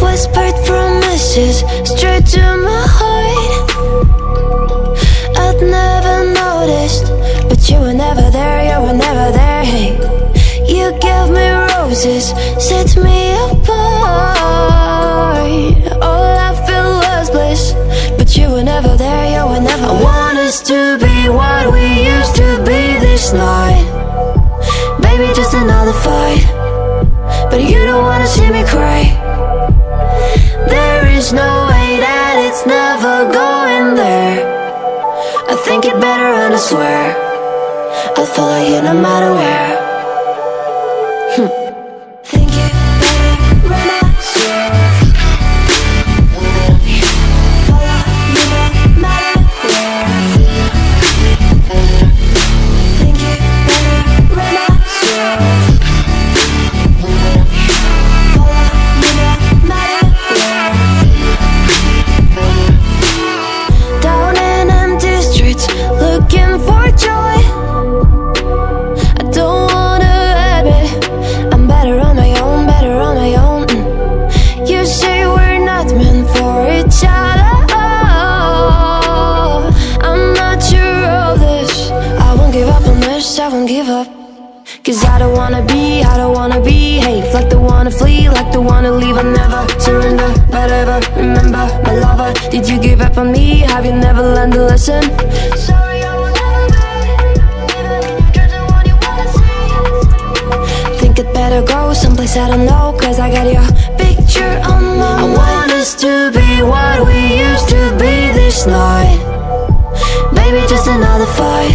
Whispered promises straight to my heart. I'd never noticed, but you were never there, you were never there. Hey, you gave me roses, set me apart. All I felt was bliss, but you were never there, you were never there. I want us to be what we used to be this night. Baby, just another fight, but you don't wanna see me cry. There is no way that it's never going there. I think it better and I swear I'll follow you no matter where. Think it better and I swear follow you no matter where. Think it better and I swear follow you no matter where. Down in empty streets, looking for joy. I don't wanna admit I'm better on my own, better on my own. You say we're not meant for each other. I'm not sure of this. I won't give up on this, I won't give up. Cause I don't wanna be hate. Like the wanna flee, like the wanna leave. I never surrender, but ever remember my lover. Did you give up on me? Have you never learned to listen? Sorry, I will never be even you're the one you wanna see. Think it better go someplace I don't know, cause I got your picture on my mind. I want us to be what we used to be this night. Baby, just another fight.